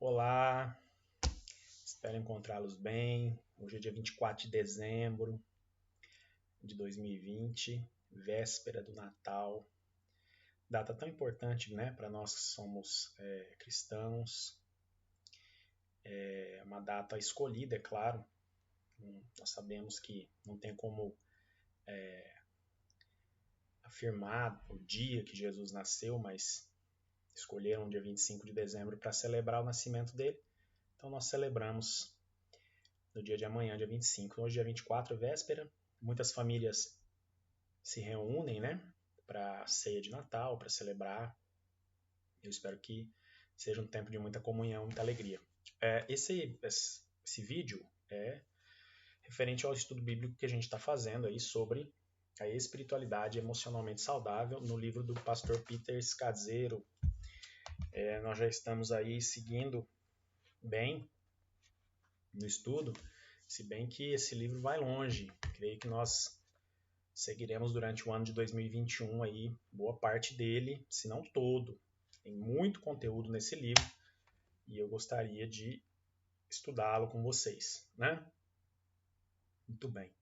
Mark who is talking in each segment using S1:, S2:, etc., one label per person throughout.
S1: Olá, espero encontrá-los bem. Hoje é dia 24 de dezembro de 2020, véspera do Natal. Data tão importante, né, para nós que somos cristãos. É uma data escolhida, é claro. Nós sabemos que não tem como afirmar o dia que Jesus nasceu, mas escolheram o dia 25 de dezembro para celebrar o nascimento dele. Então nós celebramos no dia de amanhã, dia 25. Hoje, dia 24, véspera. Muitas famílias se reúnem, né, para a ceia de Natal, para celebrar. Eu espero que seja um tempo de muita comunhão, muita alegria. Esse vídeo é referente ao estudo bíblico que a gente está fazendo aí sobre a espiritualidade emocionalmente saudável no livro do pastor Peter Scazzero. Nós já estamos aí seguindo bem no estudo, se bem que esse livro vai longe. Creio que nós seguiremos durante o ano de 2021 aí, boa parte dele, se não todo. Tem muito conteúdo nesse livro e eu gostaria de estudá-lo com vocês, né? Muito bem.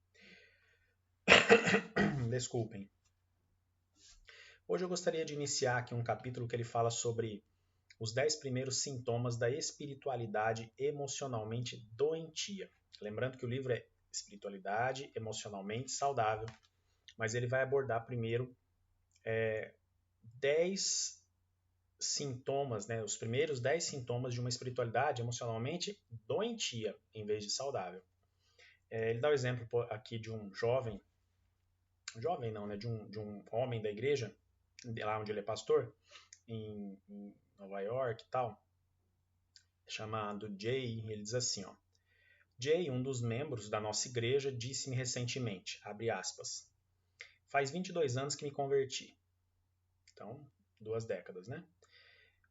S1: Desculpem. Hoje eu gostaria de iniciar aqui um capítulo que ele fala sobre os 10 primeiros sintomas da espiritualidade emocionalmente doentia. Lembrando que o livro é Espiritualidade Emocionalmente Saudável, mas ele vai abordar primeiro 10 sintomas, né, os primeiros 10 sintomas de uma espiritualidade emocionalmente doentia, em vez de saudável. Ele dá o exemplo aqui de um jovem não, né, de um homem da igreja, lá onde ele é pastor, em Nova York e tal, chamado Jay. Ele diz assim, ó: Jay, um dos membros da nossa igreja, disse-me recentemente, abre aspas, faz 22 anos que me converti. Então, 2 décadas, né?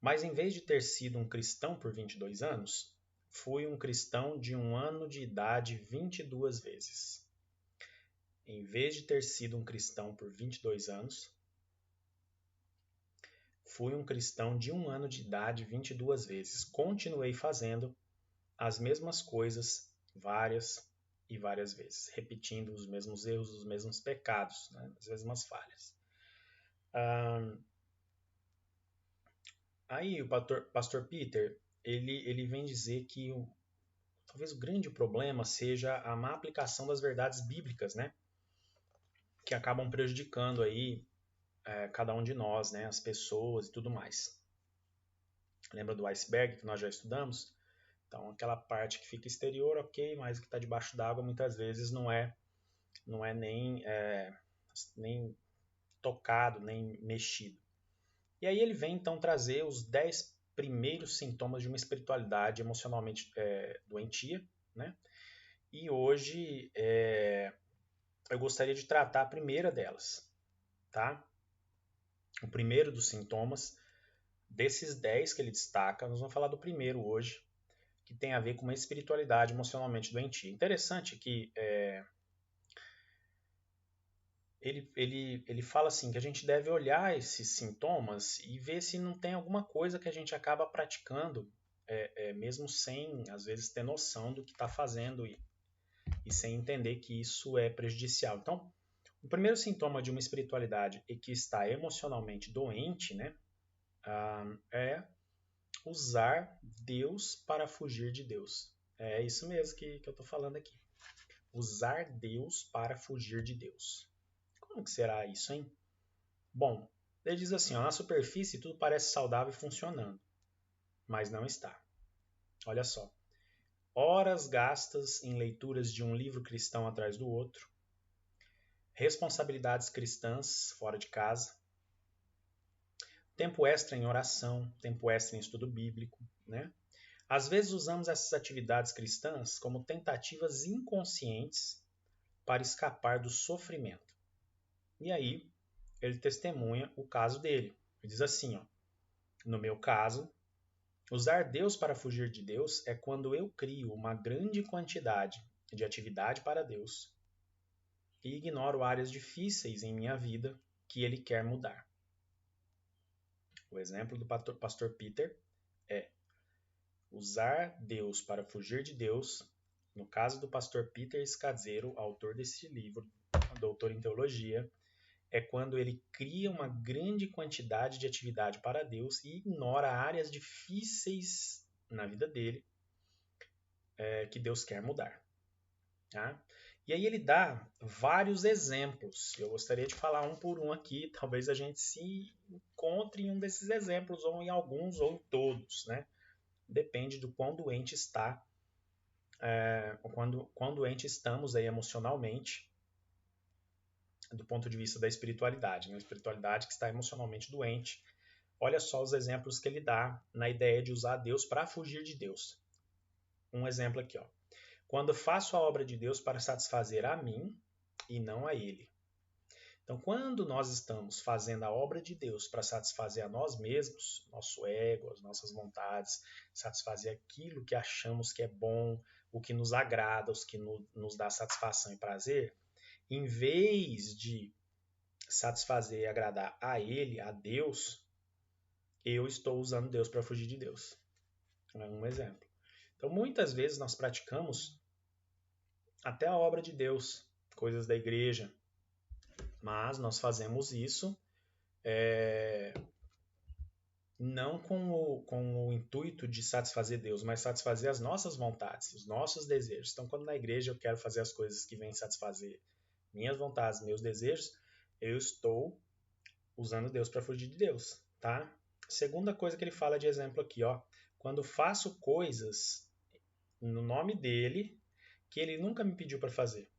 S1: Mas em vez de ter sido um cristão por 22 anos, fui um cristão de 1 ano de idade 22 vezes. Em vez de ter sido um cristão por 22 anos, fui um cristão de 1 ano de idade 22 vezes. Continuei fazendo as mesmas coisas várias e várias vezes, repetindo os mesmos erros, os mesmos pecados, né? As mesmas falhas. Aí o pastor Peter, ele vem dizer que talvez o grande problema seja a má aplicação das verdades bíblicas, né? Que acabam prejudicando aí cada um de nós, né? As pessoas e tudo mais. Lembra do iceberg que nós já estudamos? Então, aquela parte que fica exterior, ok, mas que está debaixo d'água muitas vezes não é nem tocado, nem mexido. E aí ele vem então trazer os 10 primeiros sintomas de uma espiritualidade emocionalmente doentia, né? E hoje eu gostaria de tratar a primeira delas, tá? O primeiro dos sintomas, desses 10 que ele destaca, nós vamos falar do primeiro hoje, que tem a ver com uma espiritualidade emocionalmente doentia. Interessante que ele fala assim, que a gente deve olhar esses sintomas e ver se não tem alguma coisa que a gente acaba praticando, mesmo sem, às vezes, ter noção do que está fazendo e sem entender que isso é prejudicial. Então, o primeiro sintoma de uma espiritualidade e que está emocionalmente doente, né, é usar Deus para fugir de Deus. É isso mesmo que eu estou falando aqui. Usar Deus para fugir de Deus. Como que será isso, hein? Bom, ele diz assim, ó, na superfície tudo parece saudável e funcionando, mas não está. Olha só. Horas gastas em leituras de um livro cristão atrás do outro, responsabilidades cristãs fora de casa, tempo extra em oração, tempo extra em estudo bíblico, né? Às vezes usamos essas atividades cristãs como tentativas inconscientes para escapar do sofrimento. E aí, ele testemunha o caso dele. Ele diz assim, ó, no meu caso, usar Deus para fugir de Deus é quando eu crio uma grande quantidade de atividade para Deus e ignoro áreas difíceis em minha vida que ele quer mudar. O exemplo do pastor Peter é: Usar Deus para fugir de Deus, no caso do pastor Peter Scazzero, autor desse livro, doutor em teologia, é quando ele cria uma grande quantidade de atividade para Deus e ignora áreas difíceis na vida dele que Deus quer mudar. Tá? E aí ele dá vários exemplos. Eu gostaria de falar um por um aqui. Talvez a gente se encontre em um desses exemplos, ou em alguns, ou em todos. Né? Depende do quão doente está, quão doente estamos aí emocionalmente, do ponto de vista da espiritualidade. Né? A espiritualidade que está emocionalmente doente. Olha só os exemplos que ele dá na ideia de usar Deus para fugir de Deus. Um exemplo aqui, ó. Quando faço a obra de Deus para satisfazer a mim e não a Ele. Então, quando nós estamos fazendo a obra de Deus para satisfazer a nós mesmos, nosso ego, as nossas vontades, satisfazer aquilo que achamos que é bom, o que nos agrada, os que nos dá satisfação e prazer, em vez de satisfazer e agradar a Ele, a Deus, eu estou usando Deus para fugir de Deus. É um exemplo. Então, muitas vezes nós praticamos até a obra de Deus, coisas da igreja, mas nós fazemos isso não com o intuito de satisfazer Deus, mas satisfazer as nossas vontades, os nossos desejos. Então, quando na igreja eu quero fazer as coisas que vêm satisfazer minhas vontades, meus desejos, eu estou usando Deus para fugir de Deus, tá? Segunda coisa que ele fala de exemplo aqui, ó, quando faço coisas no nome dele que ele nunca me pediu para fazer.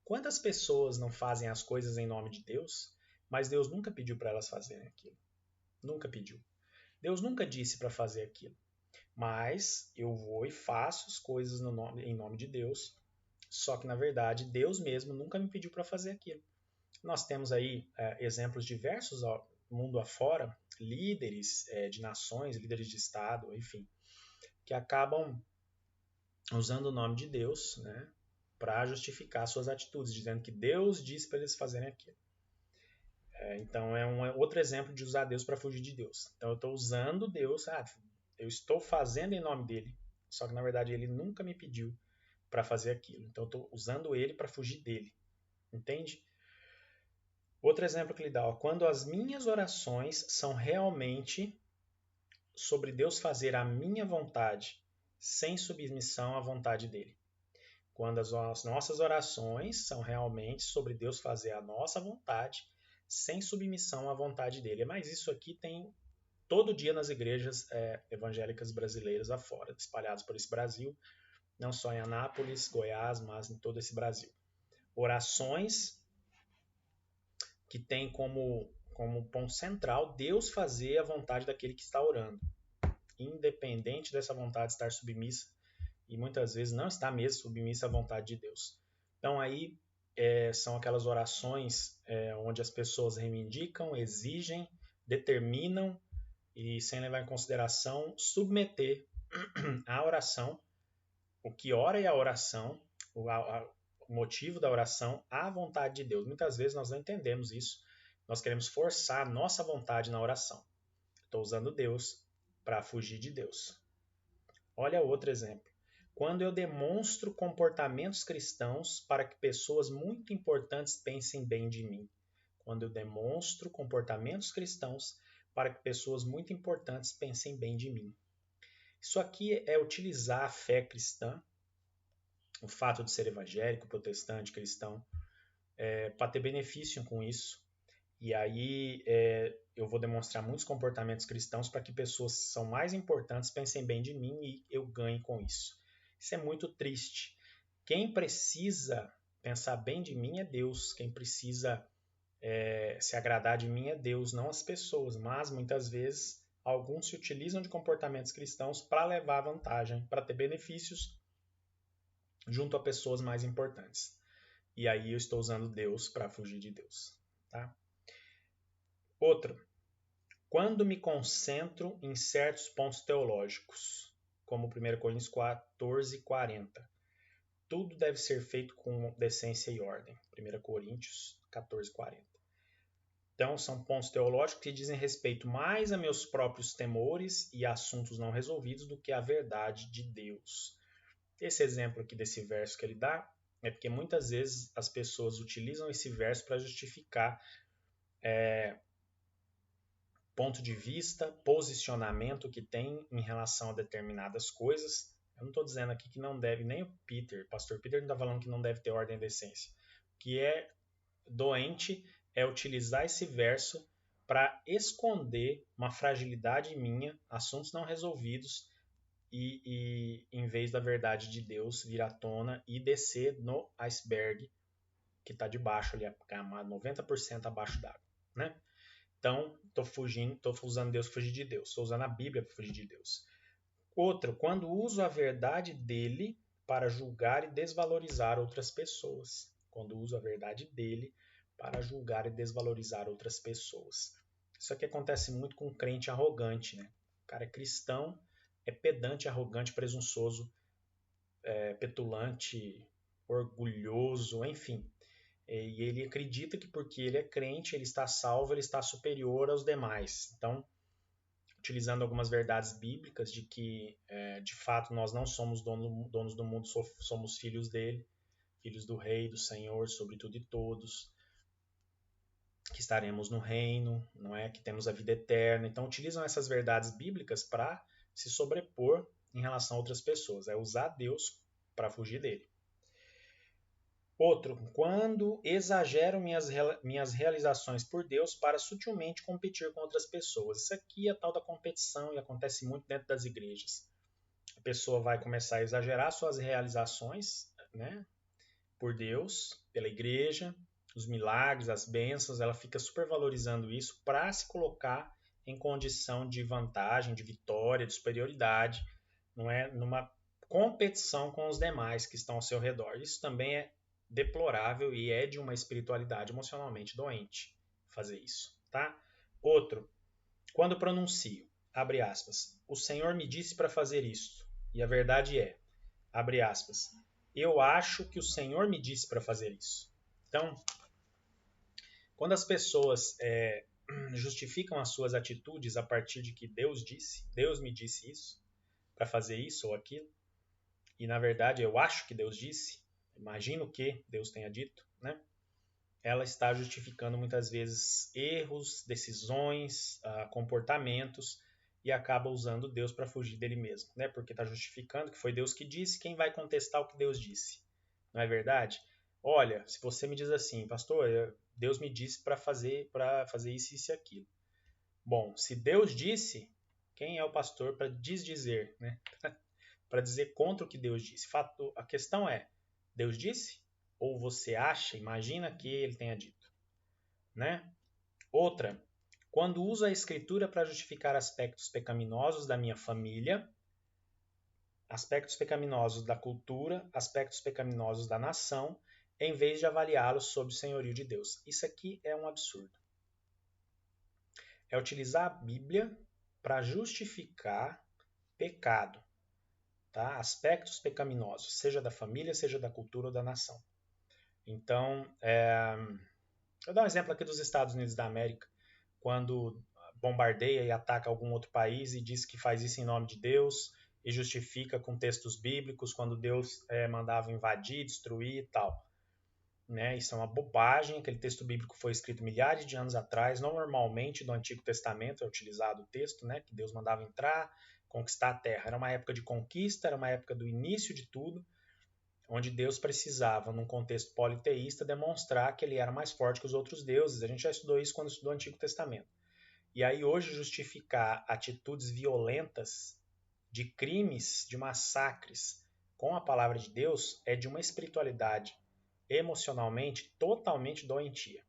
S1: Quantas pessoas não fazem as coisas em nome de Deus, mas Deus nunca pediu para elas fazerem aquilo? Nunca pediu. Deus nunca disse para fazer aquilo. Mas eu vou e faço as coisas em nome de Deus, só que na verdade Deus mesmo nunca me pediu para fazer aquilo. Nós temos aí exemplos diversos ao mundo afora, líderes de nações, líderes de Estado, enfim, que acabam usando o nome de Deus, né, para justificar suas atitudes, dizendo que Deus disse para eles fazerem aquilo. Então é um outro exemplo de usar Deus para fugir de Deus. Então eu estou usando Deus, eu estou fazendo em nome dele, só que na verdade ele nunca me pediu para fazer aquilo. Então eu estou usando ele para fugir dele. Entende? Outro exemplo que ele dá, ó, quando as minhas orações são realmente sobre Deus fazer a minha vontade, sem submissão à vontade dele. Quando as nossas orações são realmente sobre Deus fazer a nossa vontade, sem submissão à vontade dele. Mas isso aqui tem todo dia nas igrejas evangélicas brasileiras afora, espalhadas por esse Brasil, não só em Anápolis, Goiás, mas em todo esse Brasil. Orações que tem como ponto central Deus fazer a vontade daquele que está orando, independente dessa vontade estar submissa, e muitas vezes não está mesmo submissa à vontade de Deus. Então aí são aquelas orações onde as pessoas reivindicam, exigem, determinam e, sem levar em consideração, submeter a oração, o que ora é a oração, o motivo da oração, à vontade de Deus. Muitas vezes nós não entendemos isso. Nós queremos forçar a nossa vontade na oração. Estou usando Deus para fugir de Deus. Olha outro exemplo. Quando eu demonstro comportamentos cristãos para que pessoas muito importantes pensem bem de mim. Quando eu demonstro comportamentos cristãos para que pessoas muito importantes pensem bem de mim. Isso aqui é utilizar a fé cristã, o fato de ser evangélico, protestante, cristão, para ter benefício com isso. E aí eu vou demonstrar muitos comportamentos cristãos para que pessoas que são mais importantes pensem bem de mim e eu ganhe com isso. Isso é muito triste. Quem precisa pensar bem de mim é Deus. Quem precisa se agradar de mim é Deus, não as pessoas. Mas muitas vezes alguns se utilizam de comportamentos cristãos para levar vantagem, para ter benefícios junto a pessoas mais importantes. E aí eu estou usando Deus para fugir de Deus. Tá? Outro, quando me concentro em certos pontos teológicos, como 1 Coríntios 14:40. Tudo deve ser feito com decência e ordem. 1 Coríntios 14:40. Então, são pontos teológicos que dizem respeito mais a meus próprios temores e assuntos não resolvidos do que a verdade de Deus. Esse exemplo aqui desse verso que ele dá é porque muitas vezes as pessoas utilizam esse verso para justificar ponto de vista, posicionamento que tem em relação a determinadas coisas. Eu não estou dizendo aqui que não deve, nem o pastor Peter não está falando que não deve ter ordem e decência. O que é doente é utilizar esse verso para esconder uma fragilidade minha, assuntos não resolvidos, e em vez da verdade de Deus vir à tona e descer no iceberg que está debaixo ali, 90% abaixo d'água, né? Então, estou usando Deus para fugir de Deus, estou usando a Bíblia para fugir de Deus. Outro, quando uso a verdade dele para julgar e desvalorizar outras pessoas. Quando uso a verdade dele para julgar e desvalorizar outras pessoas. Isso aqui acontece muito com um crente arrogante, né? O cara é cristão, é pedante, arrogante, presunçoso, petulante, orgulhoso, enfim. E ele acredita que porque ele é crente, ele está salvo, ele está superior aos demais. Então, utilizando algumas verdades bíblicas de que, de fato, nós não somos donos do mundo, somos filhos dele, filhos do Rei, do Senhor, sobre tudo e todos, que estaremos no reino, não é? Que temos a vida eterna. Então, utilizam essas verdades bíblicas para se sobrepor em relação a outras pessoas. É usar Deus para fugir dele. Outro, quando exagero minhas realizações por Deus para sutilmente competir com outras pessoas. Isso aqui é a tal da competição e acontece muito dentro das igrejas. A pessoa vai começar a exagerar suas realizações, né, por Deus, pela igreja, os milagres, as bênçãos, ela fica supervalorizando isso para se colocar em condição de vantagem, de vitória, de superioridade, não é? Numa competição com os demais que estão ao seu redor. Isso também é deplorável e é de uma espiritualidade emocionalmente doente fazer isso, tá? Outro, quando pronuncio, abre aspas, o Senhor me disse para fazer isso, e a verdade é, abre aspas, eu acho que o Senhor me disse para fazer isso. Então, quando as pessoas justificam as suas atitudes a partir de que Deus me disse isso, para fazer isso ou aquilo, e na verdade eu acho que Deus disse, imagino que Deus tenha dito, né? Ela está justificando muitas vezes erros, decisões, comportamentos e acaba usando Deus para fugir dele mesmo, né? Porque está justificando que foi Deus que disse, quem vai contestar o que Deus disse? Não é verdade? Olha, se você me diz assim, pastor, Deus me disse para fazer isso, isso e aquilo. Bom, se Deus disse, quem é o pastor para desdizer, né? Para dizer contra o que Deus disse? A questão é, Deus disse? Ou você acha, imagina que ele tenha dito, né? Outra, quando uso a escritura para justificar aspectos pecaminosos da minha família, aspectos pecaminosos da cultura, aspectos pecaminosos da nação, em vez de avaliá-los sob o senhorio de Deus. Isso aqui é um absurdo. É utilizar a Bíblia para justificar pecado, tá? Aspectos pecaminosos, seja da família, seja da cultura ou da nação. Então, eu dou um exemplo aqui dos Estados Unidos da América, quando bombardeia e ataca algum outro país e diz que faz isso em nome de Deus e justifica com textos bíblicos quando Deus mandava invadir, destruir e tal. Né? Isso é uma bobagem, aquele texto bíblico foi escrito milhares de anos atrás, normalmente no Antigo Testamento é utilizado o texto, né, que Deus mandava entrar, conquistar a terra. Era uma época de conquista, era uma época do início de tudo, onde Deus precisava, num contexto politeísta, demonstrar que ele era mais forte que os outros deuses. A gente já estudou isso quando estudou o Antigo Testamento. E aí hoje justificar atitudes violentas de crimes, de massacres com a palavra de Deus é de uma espiritualidade emocionalmente totalmente doentia,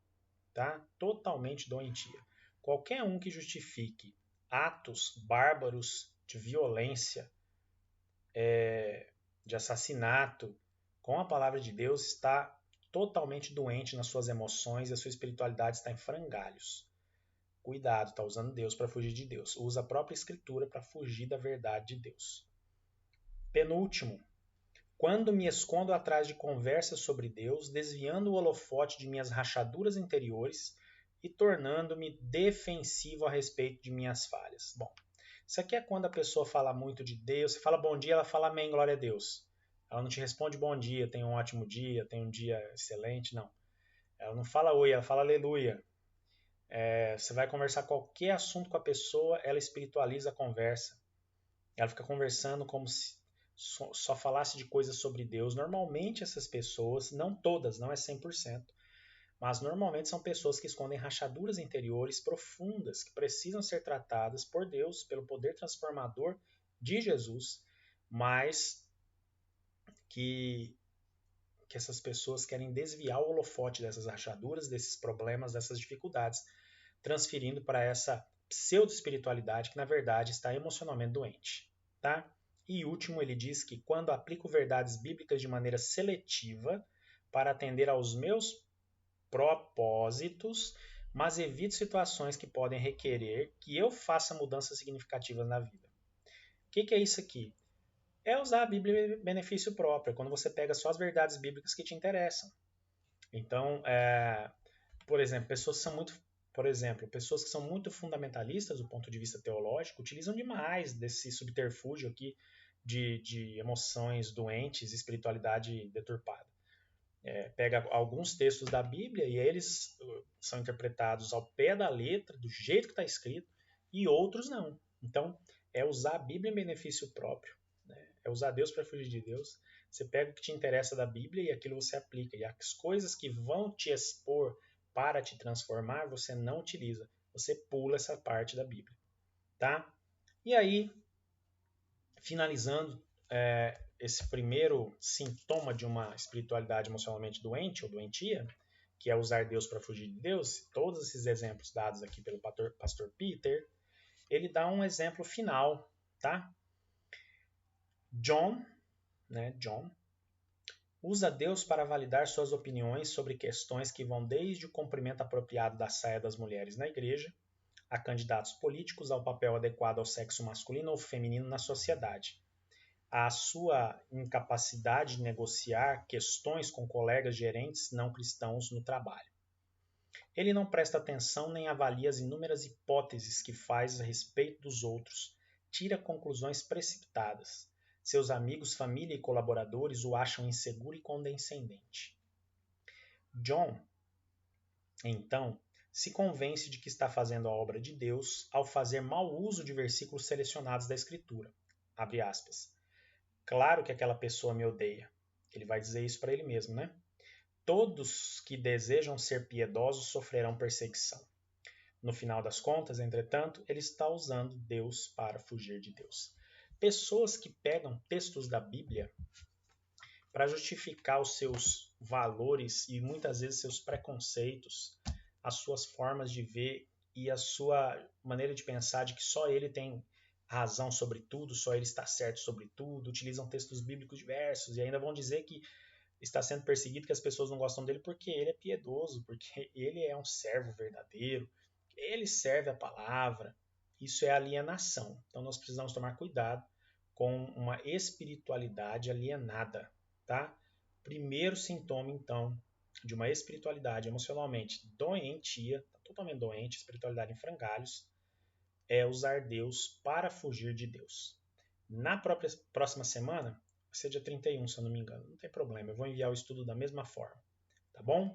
S1: tá? Totalmente doentia. Qualquer um que justifique atos bárbaros de violência, de assassinato, com a palavra de Deus está totalmente doente nas suas emoções e a sua espiritualidade está em frangalhos. Cuidado, está usando Deus para fugir de Deus. Usa a própria escritura para fugir da verdade de Deus. Penúltimo, quando me escondo atrás de conversas sobre Deus, desviando o holofote de minhas rachaduras interiores e tornando-me defensivo a respeito de minhas falhas. Bom, isso aqui é quando a pessoa fala muito de Deus, você fala bom dia, ela fala amém, glória a Deus. Ela não te responde bom dia, tenha um ótimo dia, tenha um dia excelente, não. Ela não fala oi, ela fala aleluia. Você vai conversar qualquer assunto com a pessoa, ela espiritualiza a conversa. Ela fica conversando como se só falasse de coisas sobre Deus. Normalmente essas pessoas, não todas, não é 100%, mas normalmente são pessoas que escondem rachaduras interiores profundas que precisam ser tratadas por Deus, pelo poder transformador de Jesus, mas que essas pessoas querem desviar o holofote dessas rachaduras, desses problemas, dessas dificuldades, transferindo para essa pseudo-espiritualidade que, na verdade, está emocionalmente doente. Tá? E último, ele diz que quando aplico verdades bíblicas de maneira seletiva para atender aos meus propósitos, mas evito situações que podem requerer que eu faça mudanças significativas na vida. O que é isso aqui? É usar a Bíblia em benefício próprio, quando você pega só as verdades bíblicas que te interessam. Então, por exemplo, pessoas que são muito fundamentalistas do ponto de vista teológico utilizam demais desse subterfúgio aqui de emoções doentes, espiritualidade deturpada. Pega alguns textos da Bíblia e eles são interpretados ao pé da letra, do jeito que está escrito, e outros não. Então, é usar a Bíblia em benefício próprio, né? É usar Deus para fugir de Deus. Você pega o que te interessa da Bíblia e aquilo você aplica. E as coisas que vão te expor para te transformar, você não utiliza. Você pula essa parte da Bíblia. Tá? E aí, finalizando, esse primeiro sintoma de uma espiritualidade emocionalmente doente ou doentia, que é usar Deus para fugir de Deus, todos esses exemplos dados aqui pelo pastor Peter, ele dá um exemplo final, tá? John usa Deus para validar suas opiniões sobre questões que vão desde o comprimento apropriado da saia das mulheres na igreja, a candidatos políticos ao papel adequado ao sexo masculino ou feminino na sociedade, a sua incapacidade de negociar questões com colegas gerentes não cristãos no trabalho. Ele não presta atenção nem avalia as inúmeras hipóteses que faz a respeito dos outros, tira conclusões precipitadas. Seus amigos, família e colaboradores o acham inseguro e condescendente. John, então, se convence de que está fazendo a obra de Deus ao fazer mau uso de versículos selecionados da Escritura. Abre aspas. Claro que aquela pessoa me odeia. Ele vai dizer isso para ele mesmo, né? Todos que desejam ser piedosos sofrerão perseguição. No final das contas, entretanto, ele está usando Deus para fugir de Deus. Pessoas que pegam textos da Bíblia para justificar os seus valores e muitas vezes seus preconceitos, as suas formas de ver e a sua maneira de pensar de que só ele tem razão sobre tudo, só ele está certo sobre tudo, utilizam textos bíblicos diversos e ainda vão dizer que está sendo perseguido, que as pessoas não gostam dele porque ele é piedoso, porque ele é um servo verdadeiro, ele serve a palavra. Isso é alienação. Então nós precisamos tomar cuidado com uma espiritualidade alienada, tá? Primeiro sintoma, então, de uma espiritualidade emocionalmente doentia, totalmente doente, espiritualidade em frangalhos, é usar Deus para fugir de Deus. Na próxima semana, vai ser dia 31, se eu não me engano, não tem problema, eu vou enviar o estudo da mesma forma, tá bom?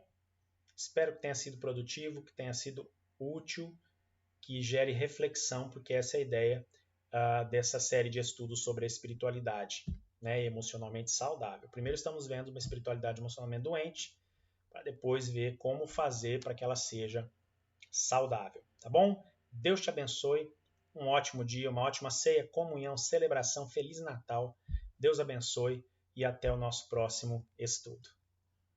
S1: Espero que tenha sido produtivo, que tenha sido útil, que gere reflexão, porque essa é a ideia dessa série de estudos sobre a espiritualidade, né, emocionalmente saudável. Primeiro estamos vendo uma espiritualidade emocionalmente doente, para depois ver como fazer para que ela seja saudável, tá bom? Deus te abençoe, um ótimo dia, uma ótima ceia, comunhão, celebração, Feliz Natal, Deus abençoe e até o nosso próximo estudo.